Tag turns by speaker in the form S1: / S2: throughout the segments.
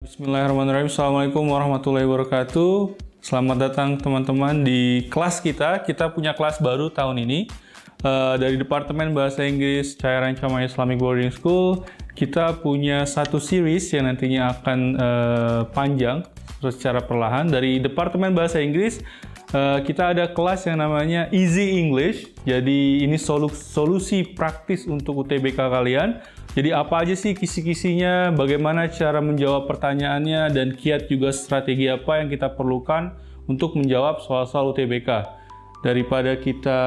S1: Bismillahirrahmanirrahim. Assalamualaikum warahmatullahi wabarakatuh. Selamat datang teman-teman di kelas kita. Kita punya kelas baru tahun ini dari Departemen Bahasa Inggris Cahaya Rancama Islamic Boarding School. Kita punya satu series yang nantinya akan panjang secara perlahan. Dari Departemen Bahasa Inggris kita ada kelas yang namanya Easy English. Jadi ini solusi praktis untuk UTBK kalian. Jadi apa aja sih kisi-kisinya, bagaimana cara menjawab pertanyaannya, dan kiat juga strategi apa yang kita perlukan untuk menjawab soal-soal UTBK. Daripada kita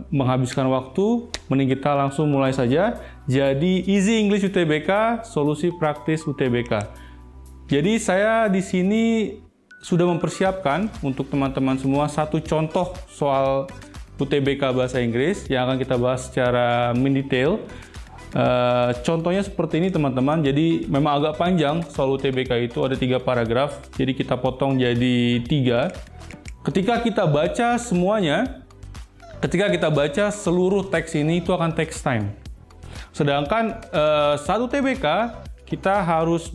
S1: menghabiskan waktu, mending kita langsung mulai saja. Jadi Easy English UTBK, solusi praktis UTBK. Jadi saya di sini sudah mempersiapkan untuk teman-teman semua satu contoh soal UTBK Bahasa Inggris yang akan kita bahas secara mendetail. Contohnya seperti ini teman-teman, jadi memang agak panjang soal UTBK itu, ada 3 paragraf, jadi kita potong jadi 3. Ketika kita baca semuanya, ketika kita baca seluruh teks ini itu akan takes time. Sedangkan satu UTBK kita harus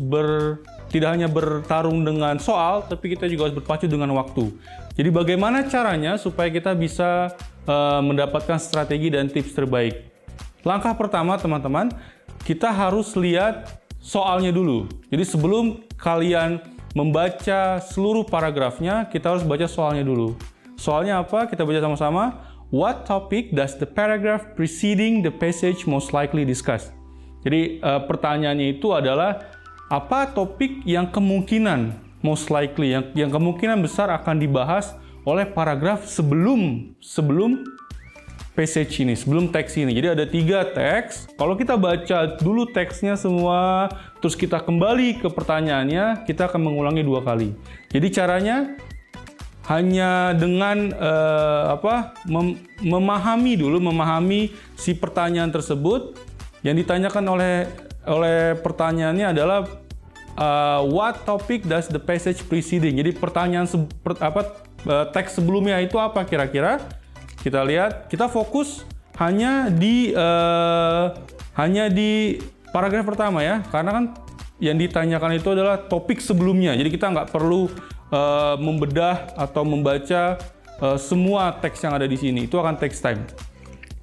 S1: tidak hanya bertarung dengan soal, tapi kita juga harus berpacu dengan waktu. Jadi bagaimana caranya supaya kita bisa mendapatkan strategi dan tips terbaik? Langkah pertama teman-teman, kita harus lihat soalnya dulu. Jadi sebelum kalian membaca seluruh paragrafnya, kita harus baca soalnya dulu. Soalnya apa? Kita baca sama-sama. What topic does the paragraph preceding the passage most likely discuss? Jadi pertanyaannya itu adalah apa topik yang kemungkinan most likely, yang kemungkinan besar akan dibahas oleh paragraf sebelum passage ini, sebelum teks ini. Jadi ada 3 teks. Kalau kita baca dulu teksnya semua, terus kita kembali ke pertanyaannya, kita akan mengulangi 2 kali. Jadi caranya hanya dengan memahami si pertanyaan tersebut. Yang ditanyakan oleh pertanyaannya adalah what topic does the passage preceding. Jadi pertanyaan teks sebelumnya itu apa kira-kira? Kita lihat, kita fokus hanya di paragraf pertama ya, karena kan yang ditanyakan itu adalah topik sebelumnya. Jadi kita nggak perlu membedah atau membaca semua teks yang ada di sini. Itu akan takes time.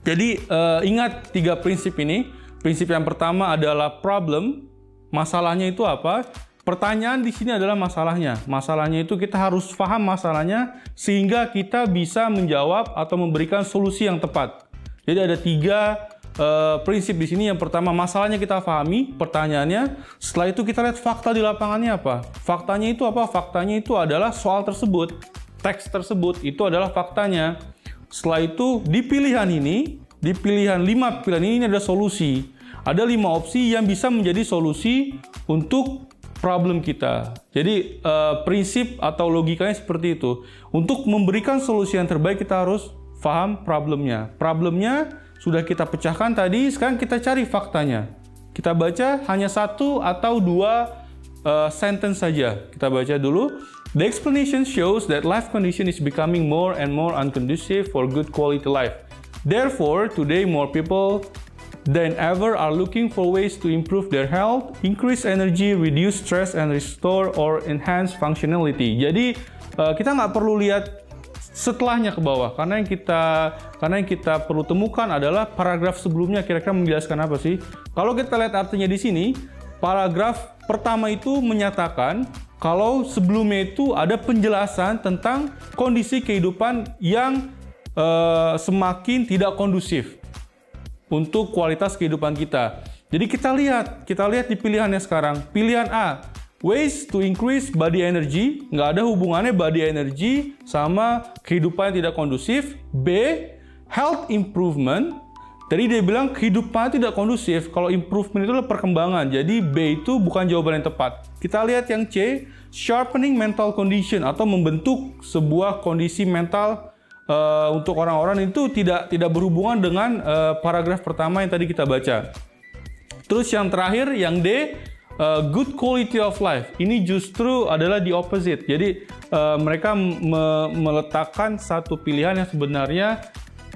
S1: Jadi ingat 3 prinsip ini. Prinsip yang pertama adalah problem. Masalahnya itu apa? Pertanyaan di sini adalah masalahnya. Masalahnya itu kita harus paham masalahnya sehingga kita bisa menjawab atau memberikan solusi yang tepat. Jadi ada 3 prinsip di sini. Yang pertama, masalahnya kita pahami, pertanyaannya. Setelah itu kita lihat fakta di lapangannya apa. Faktanya itu apa? Faktanya itu adalah soal tersebut, teks tersebut itu adalah faktanya. Setelah itu di pilihan ini, di pilihan 5 pilihan ini ada solusi. Ada 5 opsi yang bisa menjadi solusi untuk problem kita. Jadi prinsip atau logikanya seperti itu. Untuk memberikan solusi yang terbaik kita harus paham problemnya. Problemnya sudah kita pecahkan tadi, sekarang kita cari faktanya. Kita baca hanya 1 atau 2 sentence saja. Kita baca dulu. The explanation shows that life condition is becoming more and more unconducive for good quality life. Therefore, today more people than ever are looking for ways to improve their health, increase energy, reduce stress, and restore or enhance functionality. Jadi kita nggak perlu lihat setelahnya ke bawah, karena yang kita perlu temukan adalah paragraf sebelumnya kira-kira menjelaskan apa sih. Kalau kita lihat artinya di sini, paragraf pertama itu menyatakan kalau sebelumnya itu ada penjelasan tentang kondisi kehidupan yang semakin tidak kondusif untuk kualitas kehidupan kita. Jadi kita lihat di pilihannya sekarang. Pilihan A, ways to increase body energy. Nggak ada hubungannya body energy sama kehidupan yang tidak kondusif. B, health improvement. Tadi dia bilang kehidupan tidak kondusif. Kalau improvement itu adalah perkembangan. Jadi B itu bukan jawaban yang tepat. Kita lihat yang C, sharpening mental condition, atau membentuk sebuah kondisi mental untuk orang-orang itu tidak berhubungan dengan paragraf pertama yang tadi kita baca. Terus yang terakhir, yang D, good quality of life. Ini justru adalah the opposite. Jadi mereka meletakkan satu pilihan yang sebenarnya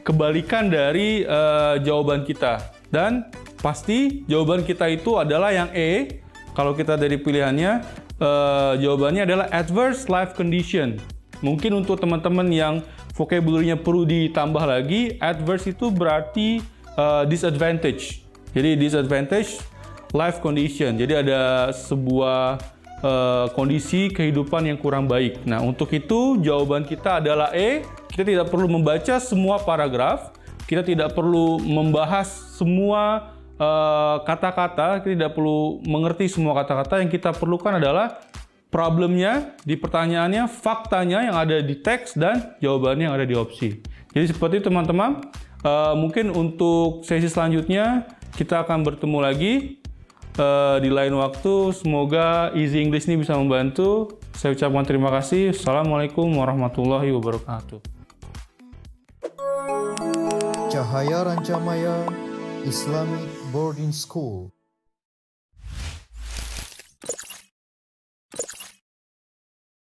S1: kebalikan dari jawaban kita. Dan pasti jawaban kita itu adalah yang E. Kalau kita dari pilihannya, Jawabannya adalah adverse life condition. Mungkin untuk teman-teman yang vocabulary-nya perlu ditambah lagi, adverse itu berarti disadvantage. Jadi disadvantage life condition. Jadi ada sebuah kondisi kehidupan yang kurang baik. Nah, untuk itu jawaban kita adalah E. Kita tidak perlu membaca semua paragraf, kita tidak perlu membahas semua kata-kata, kita tidak perlu mengerti semua kata-kata. Yang kita perlukan adalah problemnya di pertanyaannya, faktanya yang ada di teks, dan jawabannya yang ada di opsi. Jadi seperti itu teman-teman. Mungkin untuk sesi selanjutnya kita akan bertemu lagi di lain waktu. Semoga Easy English ini bisa membantu. Saya ucapkan terima kasih. Assalamualaikum warahmatullahi wabarakatuh.
S2: Cahaya Rancamaya Islamic Boarding School.